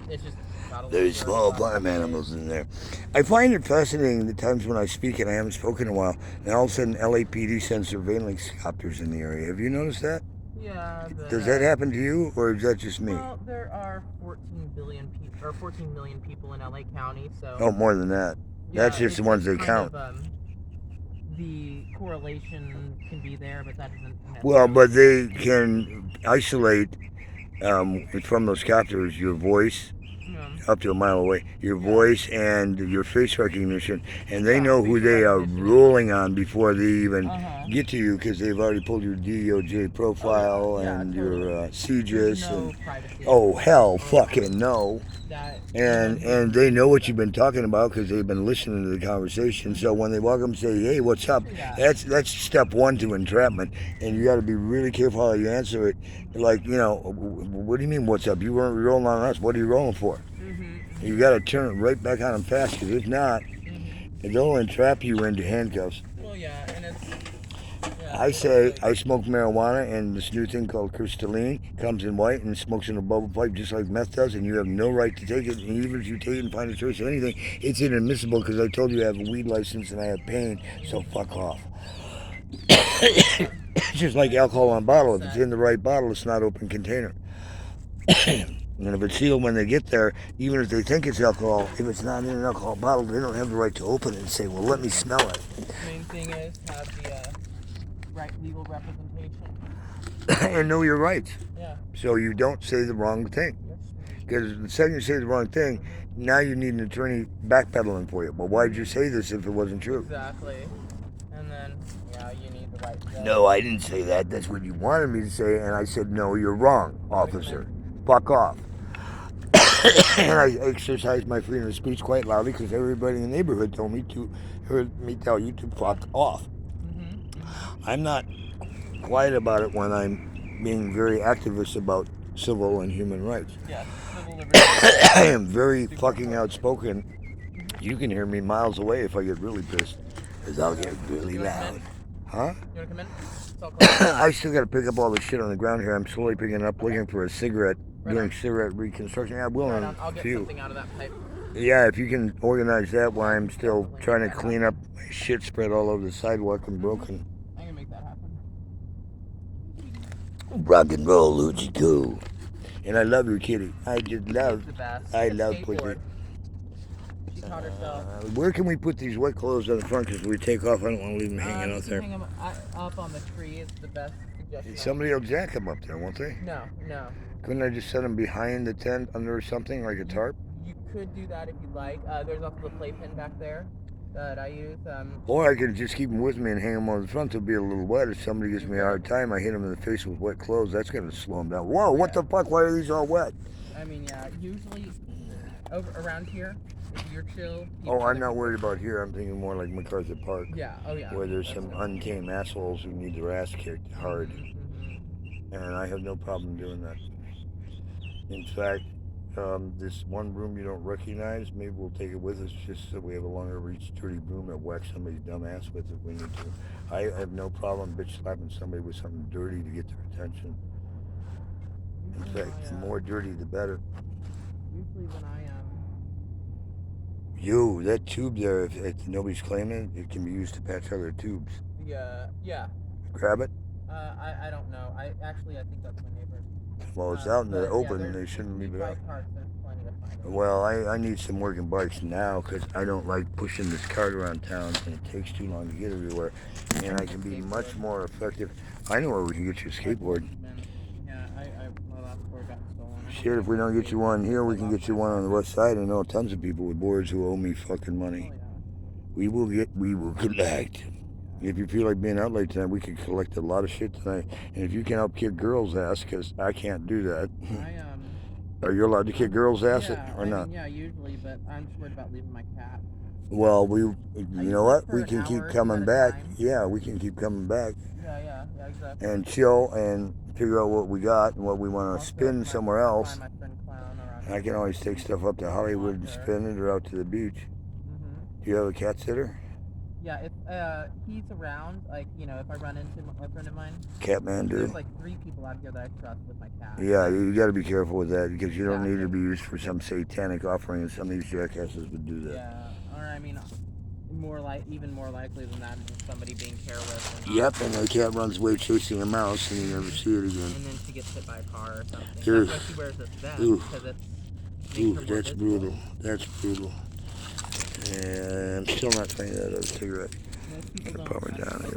It's just got a little There's dirty small last farm couple days. animals in there. I find it fascinating the times when I speak and I haven't spoken in a while, and all of a sudden LAPD sends surveillance copters in the area. Have you noticed that? Yeah, but Does that happen to you, or is that just me? well, there are 14 billion people or 14 million people in LA County, so Oh, more than that. That's yeah, just the it's ones just they kind count. of the correlation can be there, but that doesn't Well, necessarily but mean they can isolate from those captors your voice um, up to a mile away, your yeah, voice and your face recognition, and they yeah, know who facial they are recognition and rolling on before they even uh-huh. get to you because they've already pulled your DOJ Oh yeah, profile yeah, and your totally. There's CGIS and no privacy oh hell, around fucking no. that. And Anyone who they know what you've yeah, been talking about because they've been listening to the conversation. So when they walk up and say, "Hey, what's up?" especially that. That's step one to entrapment, and you got to be really careful how you answer it. Like, what do you mean, "What's up"? You weren't rolling on us. What are you rolling for? You got to turn it right back on them fast, because if not, Mm-hmm. they'll entrap you into handcuffs. Well, yeah, and I it's say like I smoke marijuana, and this new thing called crystalline comes in white and smokes in a bubble pipe just like meth does, and you have no right to take it. And even if you take it and find a trace of anything, it's inadmissible because I told you I have a weed license and I have pain, so fuck off. yeah, It's just like I alcohol on totally bottle. get If it's that. in the right bottle, it's not open container. And if it's sealed when they get there, even if they think it's alcohol, if it's not in an alcohol bottle, they don't have the right to open it and say, "Well, let me smell it." Main thing is have the right legal representation. And know your rights, Yeah. so you don't say the wrong thing. Yep. Because the second you say the wrong thing, now you need an attorney backpedaling for you. Well, why'd you say this if it wasn't true? Exactly. And then yeah, you need the right judge. No, I didn't say that. That's what you wanted me to say, and I said, no, you're wrong, You gotta come in. officer. Fuck off. And I exercised my freedom of speech quite loudly because everybody in the neighborhood told me to heard me tell you to fuck off. I'm not quiet about it when I'm being very activist about civil and human rights. Yes, civil liberties I are am very super fucking important. outspoken. You can hear me miles away if I get really pissed, because I'll get really You wanna come in? loud. Huh? You wanna come in? It's all closed. I still got to pick up all the shit on the ground here. I'm slowly picking it up, Okay. looking for a cigarette, Right doing on. cigarette reconstruction. Yeah, I will Right in on. I'll a get few. something out of that pipe. Yeah, if you can organize that while I'm still Definitely make trying to that clean up happen. my shit spread all over the sidewalk and broken. I can make that happen. Rock and roll, Luigi Coo. And I love your kitty. She's the best. She I can love Pussy. skateboard. She taught herself. Where can we put these wet clothes on the front? Because we take off. I don't want to leave them hanging You out can there. hang them up on the tree. It's the best suggestion I Somebody can. will jack them up there, won't they? No, no. Couldn't I just set them behind the tent under something like a You tarp? you could do that if you'd like. There's also the playpen back there that I use. Or I could just keep them with me and hang them on the front. They'll be a little wet. If somebody gives You me a hard could. time, I hit them in the face with wet clothes. That's going to slow them down. Whoa, what Yeah. the fuck? Why are these all wet? I mean, yeah. Usually, over around here, if you're chill. Oh, I'm not worried about here. I'm thinking more like MacArthur Park, Yeah. Oh yeah. where there's That's some definitely. untamed assholes who need their ass kicked hard. Mm-hmm. And I have no problem doing that. In fact, this one broom you don't recognize, maybe we'll take it with us just so we have a longer reach dirty broom that whack somebody's dumb ass with if we need to. I have no problem bitch slapping somebody with something dirty to get their attention. In Usually fact, my the more dirty, the better. usually when I You, that tube there, if nobody's claiming it, it can be used to patch other tubes. yeah. Grab it. I don't know. I think that's my neighbor. Well, it's out in the But yeah, open. there's They if shouldn't you leave need it out. bike parts, there's plenty to find. Well, I need some working bikes now because I don't like pushing this cart around town and it takes too long to get everywhere. And I can be much more effective. I know where we can get you a skateboard. Yeah, my last board got stolen. Shit, if we don't get you one here, we can get you one on the west side. I know tons of people with boards who owe me fucking money. Oh, yeah. We will collect. If you feel like being out late tonight, we could collect a lot of shit tonight. And if you can help kick girls' ass, because I can't do that. Are you allowed to kick girls' ass or not? Yeah, usually, but I'm just worried about leaving my cat. Well, you know what? For We an can keep hour, 2 coming at a back. time. Yeah, we can keep coming back Yeah, exactly. and chill and figure out what we got and what we want to Also, spin find somewhere else. my friend Clown around I can always take stuff up to Hollywood and spin it or out to the beach. Do you have a cat sitter? Yeah, if he's around, like, you know, if I run into a friend of mine, Catmandu. there's like 3 people out here that I trust with my cat. Yeah, you got to be careful with that because you don't need to Exactly. be used for some satanic offering, and some of these jackasses would do that. Yeah, or I mean, even more likely than that is somebody being careless. And Yep, and the cat runs away chasing a mouse, and you never see it again. And then she gets hit by a car or something. Oof. That's why she wears this vest, Oof. because it's makes her Ooh, more that's visible. brutal. That's brutal. And I'm still not finding that other cigarette. Most people Gotta don't put me have down.